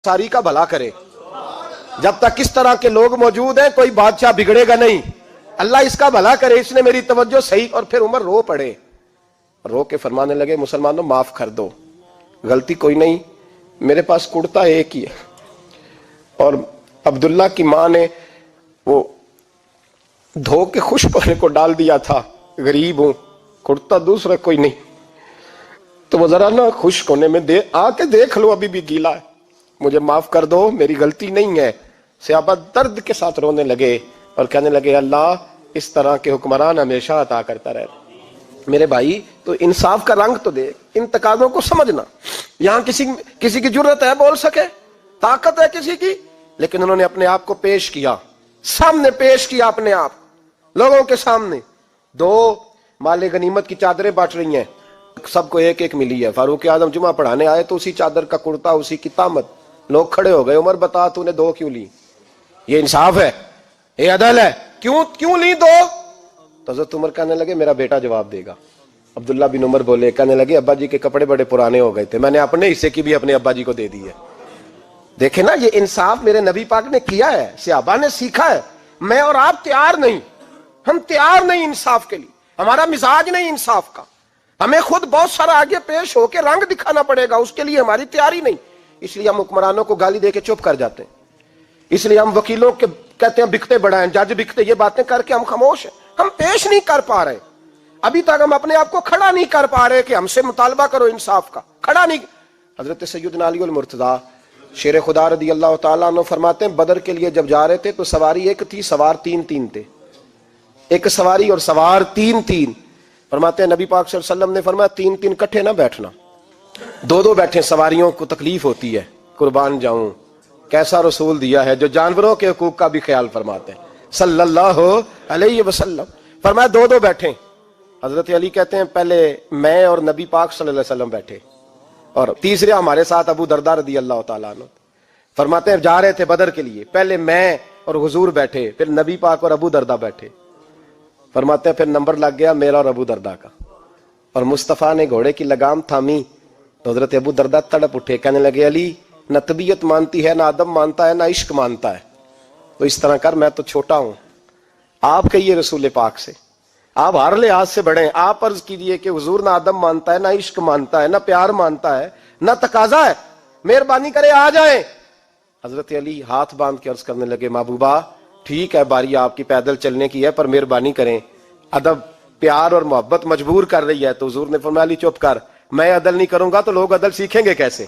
सारी का भला करे। जब तक इस तरह के लोग मौजूद हैं कोई बादशाह बिगड़ेगा नहीं। अल्लाह इसका भला करे, इसने मेरी तवज्जो सही। और फिर उमर रो पड़े, रो के फरमाने लगे, मुसलमानों माफ कर दो, गलती कोई नहीं, मेरे पास कुर्ता एक ही है और अब्दुल्ला की माँ ने वो धो के खुश्क होने को डाल दिया था, गरीब हूं, कुर्ता दूसरा कोई नहीं, तो वो जरा ना खुश्क होने में दे आके देख लो, अभी भी गीला है, मुझे माफ कर दो, मेरी गलती नहीं है। सहाबा दर्द के साथ रोने लगे और कहने लगे, अल्लाह इस तरह के हुक्मरान हमेशा अता करता रहे। मेरे भाई तो इंसाफ का रंग तो दे, इन तकाज़ों को समझना। यहां किसी की जुर्रत है बोल सके, ताकत है किसी की, लेकिन उन्होंने अपने आप को पेश किया, सामने पेश किया अपने आप लोगों के सामने। दो माले गनीमत की चादरें बांट रही हैं, सबको एक एक मिली है। फारूक आजम जुमा पढ़ाने आए तो उसी चादर का कुर्ता, उसी की तामत। लोग खड़े हो गए, उमर बता तूने दो क्यों ली? ये इंसाफ है, ये अदल है, क्यों ली दो? तो हज़रत उमर कहने लगे, मेरा बेटा जवाब देगा। अब्दुल्ला बिन उमर बोले, कहने लगे, अब्बा जी के कपड़े बड़े पुराने हो गए थे, मैंने अपने हिस्से की भी अपने अब्बा जी को दे दी है। देखे ना, ये इंसाफ मेरे नबी पाक ने किया है, सहाबा ने सीखा है। मैं और आप तैयार नहीं, हम तैयार नहीं इंसाफ के लिए, हमारा मिजाज नहीं इंसाफ का। हमें खुद बहुत सारा आगे पेश होकर रंग दिखाना पड़ेगा, उसके लिए हमारी तैयारी नहीं। इसलिए हम हुक्मरानों को गाली देके चुप कर जाते हैं, इसलिए हम वकीलों के कहते हैं बिकते बड़ा है, जज बिकते, ये बातें करके हम खामोश हैं। हम पेश नहीं कर पा रहे, अभी तक हम अपने आप को खड़ा नहीं कर पा रहे कि हमसे मुतालबा करो इंसाफ का, खड़ा नहीं। हजरत सैयदना अली अल मुर्तजा शेर खुदा रदी अल्लाह तआला अन्हु फरमाते हैं, बदर के लिए जब जा रहे थे तो सवारी एक थी, सवार तीन तीन थे, एक सवारी और सवार तीन तीन। फरमाते हैं नबी पाक सल्लल्लाहु अलैहि वसल्लम ने फरमाया, तीन तीन इकट्ठे ना बैठना, दो दो बैठे, सवारियों को तकलीफ होती है। कुर्बान जाऊं, कैसा रसूल दिया है जो जानवरों के हुकूक का भी ख्याल फरमाते हैं सल्लल्लाहु अलैहि वसल्लम। फरमाया दो दो बैठे। हजरत अली कहते हैं, पहले मैं और नबी पाक सल्लल्लाहु अलैहि वसल्लम बैठे और तीसरे हमारे साथ अबू दरदा रदी अल्लाह तआला अन्हु। फरमाते हैं जा रहे थे बदर के लिए, पहले मैं और हुजूर बैठे, फिर नबी पाक और अबू दरदा बैठे। फरमाते हैं फिर नंबर लग गया मेरा और अबू दरदा का, और मुस्तफ़ा ने घोड़े की लगाम थामी तो हजरत अबू दरदा तड़प उठे, कहने लगे, अली न तबीयत मानती है, ना अदब मानता है, ना इश्क मानता है, तो इस तरह कर, मैं तो छोटा हूं, आप कहिए रसूल पाक से, आप हर लिहाज से बड़े हैं, आप अर्ज कीजिए कि हुजूर ना अदब मानता है, ना इश्क मानता है, ना प्यार मानता है, ना तकाजा है, मेहरबानी करे आ जाए। हजरत अली हाथ बांध के अर्ज करने लगे, महबूबा ठीक है, बारी आपकी पैदल चलने की है, पर मेहरबानी करें, अदब प्यार और मोहब्बत मजबूर कर रही है। तो हुजूर ने फरमाया, अली चुप कर, मैं अदल नहीं करूंगा तो लोग अदल सीखेंगे कैसे?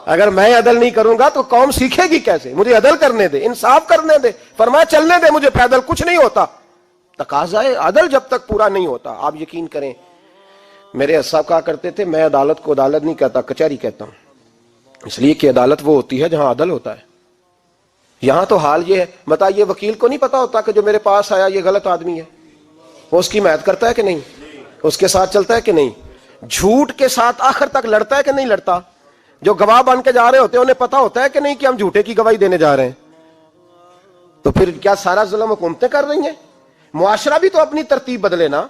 अगर मैं अदल नहीं करूंगा तो कौम सीखेगी कैसे? मुझे अदल करने दे, इंसाफ करने दे। फरमाया चलने दे मुझे पैदल, कुछ नहीं होता। तकाज़ा अदल जब तक पूरा नहीं होता, आप यकीन करें, मेरे साहब कहा करते थे, मैं अदालत को अदालत नहीं कहता, कचहरी कहता हूं, इसलिए कि अदालत वो होती है जहां अदल होता है। यहां तो हाल ये है, बताइए वकील को नहीं पता होता कि जो मेरे पास आया ये गलत आदमी है, वो उसकी हिमायत करता है कि नहीं, उसके साथ चलता है कि नहीं, झूठ के साथ आखिर तक लड़ता है कि नहीं लड़ता? जो गवाह बन के जा रहे होते हैं उन्हें पता होता है कि नहीं कि हम झूठे की गवाही देने जा रहे हैं? तो फिर क्या सारा जुल्म हुकूमतें कर रही हैं? मुआशरा भी तो अपनी तरतीब बदले ना,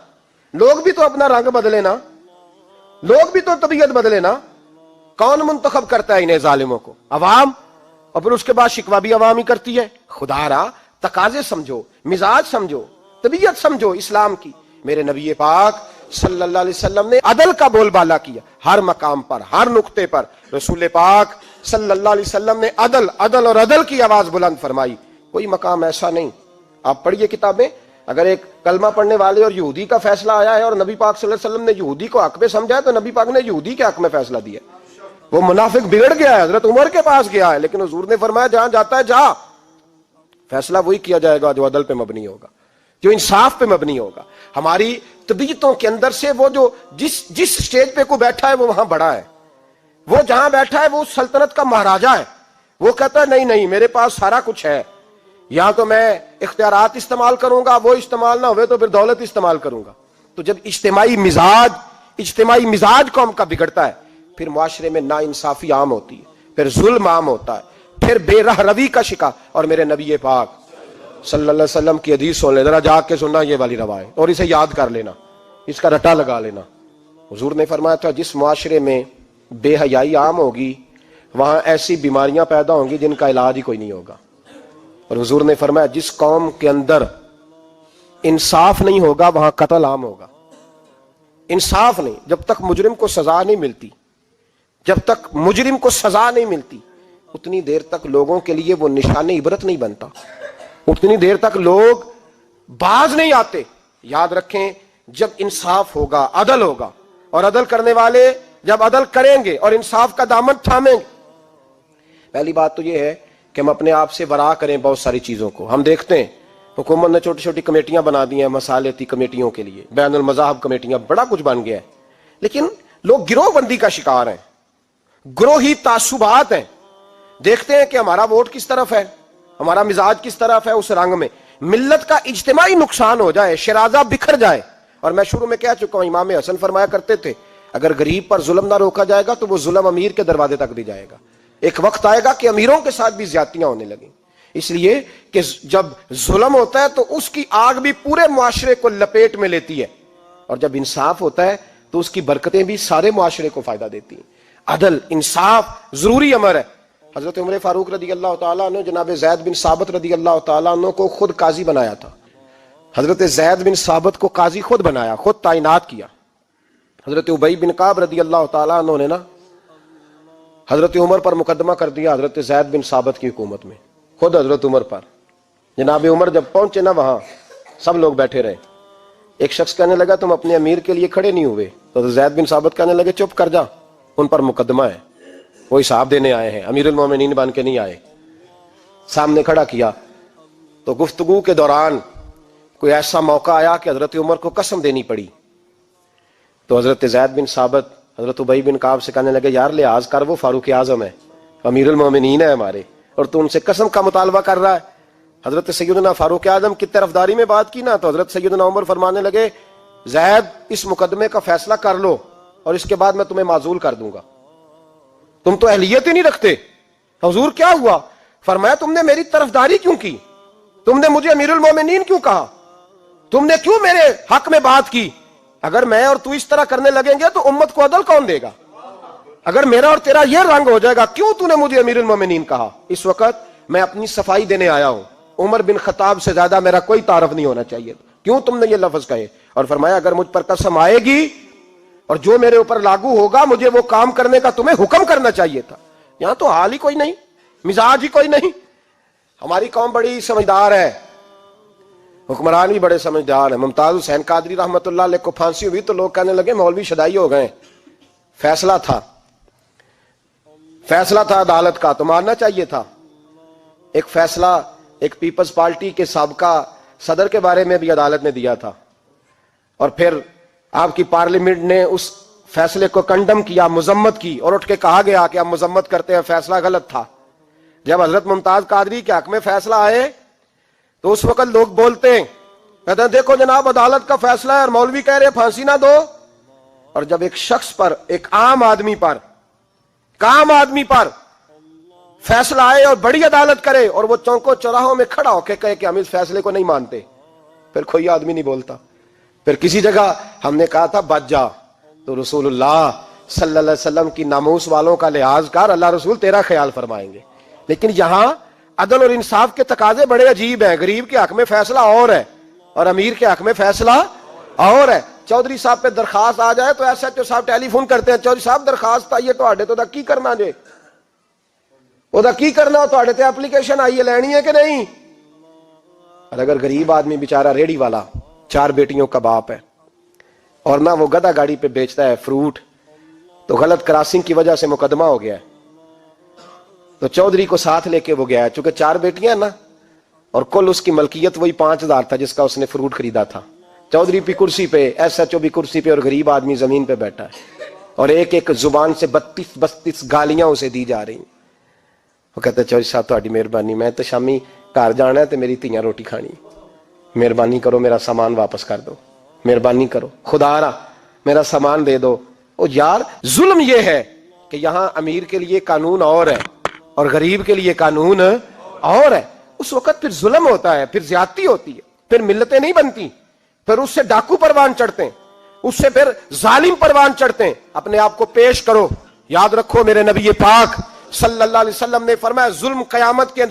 लोग भी तो अपना रंग बदले ना, लोग भी तो तबीयत बदले ना। कौन मुंतखब करता है इन्हें जालिमों को? अवाम, और फिर उसके बाद शिकवा भी अवाम ही करती है। खुदारा तकाजे समझो, मिजाज समझो, तबीयत समझो इस्लाम की। मेरे नबी पाक सल्लल्लाहु अलैहि वसल्लम ने अदल का बोलबाला किया, हर मकाम पर, हर नुक्ते पर रसूल पाक सल्लल्लाहु अलैहि वसल्लम ने अदल अदल और अदल की आवाज बुलंद फरमाई। कोई मकाम ऐसा नहीं, आप पढ़िए किताबें, अगर एक कलमा पढ़ने वाले और यहूदी का फैसला आया है और नबी पाक सल्लल्लाहु अलैहि वसल्लम ने यहूदी को हक में समझा है, तो नबी पाक ने यहूदी के हक में फैसला दिया। वो मुनाफिक बिगड़ गया है, हजरत उमर के पास गया है, लेकिन हुजूर ने फरमाया जहां जाता है जा, फैसला वही किया जाएगा जो अदल पे मबनी होगा, जो इंसाफ पे मबनी होगा। हमारी तबीयतों के अंदर से वो जो जिस स्टेज पे को बैठा है वो वहां बड़ा है, वो जहां बैठा है वो सल्तनत का महाराजा है, वो कहता है नहीं नहीं मेरे पास सारा कुछ है, यहां तो मैं इख्तियारात इस्तेमाल करूंगा, वो इस्तेमाल ना हुए तो फिर दौलत इस्तेमाल करूंगा। तो जब इज्तिमाई मिजाज कौम का बिगड़ता है, फिर मुआशरे में नाइंसाफी आम होती है, फिर जुल्म आम होता है, फिर बेरह रवी का शिकार। और मेरे नबी पाक सल्लल्लाहु अलैहि वसल्लम की हदीस सुन ले, जरा जाके सुनना ये वाली रवायत और इसे याद कर लेना, इसका रटा लगा लेना। हुजूर ने फरमाया था, जिस मुआशरे में बेहयाई आम होगी وہاں ایسی بیماریاں پیدا ہوں گی جن کا علاج ہی کوئی نہیں ہوگا. اور حضور نے فرمایا جس قوم کے اندر انصاف نہیں ہوگا وہاں قتل عام ہوگا. انصاف نہیں، جب تک مجرم کو سزا نہیں ملتی، جب تک مجرم کو سزا نہیں ملتی اتنی دیر تک لوگوں کے لیے وہ نشان عبرت نہیں بنتا، اتنی دیر تک لوگ باز نہیں آتے. یاد رکھیں جب انصاف ہوگا، عدل ہوگا، اور عدل کرنے والے جب عدل کریں گے اور انصاف کا دامن تھامیں گے. پہلی بات تو یہ ہے کہ ہم اپنے آپ سے ورا کریں بہت ساری چیزوں کو. ہم دیکھتے ہیں حکومت نے چھوٹی چھوٹی کمیٹیاں بنا دی ہیں مصالحتی کمیٹیوں کے لیے، بین المذاہب کمیٹیاں، بڑا کچھ بن گیا ہے، لیکن لوگ گروہ بندی کا شکار ہیں، گروہی تعصبات ہیں. دیکھتے ہیں کہ ہمارا ووٹ کس طرف ہے، ہمارا مزاج کس طرف ہے، اس رنگ میں ملت کا اجتماعی نقصان ہو جائے، شرازہ بکھر جائے. اور میں شروع میں کہہ چکا ہوں، امام حسن فرمایا کرتے تھے اگر غریب پر ظلم نہ روکا جائے گا تو وہ ظلم امیر کے دروازے تک بھی جائے گا. ایک وقت آئے گا کہ امیروں کے ساتھ بھی زیادتیاں ہونے لگیں، اس لیے کہ جب ظلم ہوتا ہے تو اس کی آگ بھی پورے معاشرے کو لپیٹ میں لیتی ہے، اور جب انصاف ہوتا ہے تو اس کی برکتیں بھی سارے معاشرے کو فائدہ دیتی ہیں. عدل انصاف ضروری امر ہے. حضرت عمر فاروق رضی اللہ تعالیٰ عنہ جناب زید بن ثابت رضی اللہ تعالیٰ عنہ کو خود قاضی بنایا تھا. حضرت زید بن ثابت کو قاضی خود بنایا، خود تعینات کیا. حضرت ابی بن کعب رضی اللہ تعالیٰ عنہ نے نا حضرت عمر پر مقدمہ کر دیا حضرت زید بن ثابت کی حکومت میں، خود حضرت عمر پر. جناب عمر جب پہنچے نا وہاں سب لوگ بیٹھے رہے. ایک شخص کہنے لگا تم اپنے امیر کے لیے کھڑے نہیں ہوئے، تو حضرت زید بن ثابت کہنے لگے چپ کر جا، ان پر مقدمہ ہے، وہ حساب دینے آئے ہیں، امیر المومنین بن کے نہیں آئے. سامنے کھڑا کیا تو گفتگو کے دوران کوئی ایسا موقع آیا کہ حضرت عمر کو قسم دینی پڑی. تو حضرت زید بن ثابت حضرت ابی بن کعب سے کہنے لگے یار لحاظ کر، وہ فاروق اعظم ہے، امیر المومنین ہے ہمارے، اور تو ان سے قسم کا مطالبہ کر رہا ہے. حضرت سیدنا فاروق اعظم کی طرفداری میں بات کی نا تو حضرت سیدنا عمر فرمانے لگے زید اس مقدمے کا فیصلہ کر لو اور اس کے بعد میں تمہیں معزول کر دوں گا، تم تو اہلیت ہی نہیں رکھتے. حضور کیا ہوا؟ فرمایا تم نے میری طرفداری کیوں کی، تم نے مجھے امیر المومنین کیوں کہا، تم نے کیوں میرے حق میں بات کی؟ اگر میں اور تو اس طرح کرنے لگیں گے تو امت کو عدل کون دے گا؟ اگر میرا اور تیرا یہ رنگ ہو جائے گا کیوں تو نے مجھے امیر المومنین کہا؟ اس وقت میں اپنی صفائی دینے آیا ہوں، عمر بن خطاب سے زیادہ میرا کوئی تعارف نہیں ہونا چاہیے، کیوں تم نے یہ لفظ کہے؟ اور فرمایا اگر مجھ پر قسم آئے گی اور جو میرے اوپر لاگو ہوگا مجھے وہ کام کرنے کا تمہیں حکم کرنا چاہیے تھا. یہاں تو حال ہی کوئی نہیں، مزاج ہی کوئی نہیں. ہماری قوم بڑی سمجھدار ہے، حکمران بھی بڑے سمجھدار ہیں. ممتاز حسین قادری رحمۃ اللہ علیہ کو پھانسی ہوئی تو لوگ کہنے لگے مولوی شدائی ہو گئے. فیصلہ تھا عدالت کا تو ماننا چاہیے تھا. ایک فیصلہ ایک پیپلز پارٹی کے سابقہ صدر کے بارے میں بھی عدالت نے دیا تھا، اور پھر آپ کی پارلیمنٹ نے اس فیصلے کو کنڈم کیا، مذمت کی، اور اٹھ کے کہا گیا کہ ہم مذمت کرتے ہیں، فیصلہ غلط تھا. جب حضرت ممتاز قادری کے حق میں فیصلہ آئے تو اس وقت لوگ بولتے ہیں، کہتے ہیں دیکھو جناب عدالت کا فیصلہ ہے اور مولوی کہہ رہے پھانسی نہ دو. اور جب ایک شخص پر، ایک عام آدمی پر فیصلہ آئے اور بڑی عدالت کرے اور وہ چوکوں چوراہوں میں کھڑا ہو کے کہے کہ ہم اس فیصلے کو نہیں مانتے، پھر کوئی آدمی نہیں بولتا. پھر کسی جگہ ہم نے کہا تھا بچ جا، تو رسول اللہ صلی اللہ علیہ وسلم کی ناموس والوں کا لحاظ کر، اللہ رسول تیرا خیال فرمائیں گے. لیکن یہاں عدل اور انصاف کے تقاضے بڑے عجیب ہیں. غریب کے حق میں فیصلہ اور ہے اور امیر کے حق میں فیصلہ اور ہے. چودھری صاحب پہ درخواست آ جائے تو ایس ایچ او صاحب ٹیلی فون کرتے ہیں، چودھری صاحب درخواست آئیے تو کی کرنا جے، کی کرنا تو اپلیکیشن آئیے لینی ہے کہ نہیں. اور اگر غریب آدمی بیچارہ ریڑھی والا 4 بیٹیوں کا باپ ہے اور نہ وہ گدھا گاڑی پہ بیچتا ہے فروٹ، تو غلط کراسنگ کی وجہ سے مقدمہ ہو گیا ہے، تو چودھری کو ساتھ لے کے وہ گیا ہے، چونکہ 4 بیٹیاں نا اور کل اس کی ملکیت وہی 5000 تھا جس کا اس نے فروٹ خریدا تھا. چودھری بھی کرسی پہ، ایس ایچ او بھی کرسی پہ، اور غریب آدمی زمین پہ بیٹھا ہے، اور ایک ایک زبان سے 32 گالیاں اسے دی جا رہی ہیں. وہ کہتے ہیں چودھری صاحب تہاڈی مہربانی، میں تو شامی گھر جانا ہے تو میری تیاں روٹی کھانی، مہربانی کرو میرا سامان واپس کر دو، مہربانی کرو خدا را میرا سامان دے دو. او یار ظلم یہ ہے کہ یہاں امیر کے لیے قانون اور ہے اور غریب کے لیے قانون اور ہے. اس وقت پھر ظلم ہوتا ہے، پھر زیادتی ہوتی ہے، پھر ملتیں نہیں بنتی، پھر اس سے ڈاکو پروان چڑھتے ہیں، اس سے پھر ظالم پروان چڑھتے ہیں. اپنے آپ کو پیش کرو، یاد رکھو میرے نبی پاک صلی اللہ علیہ وسلم نے فرمایا ظلم قیامت کے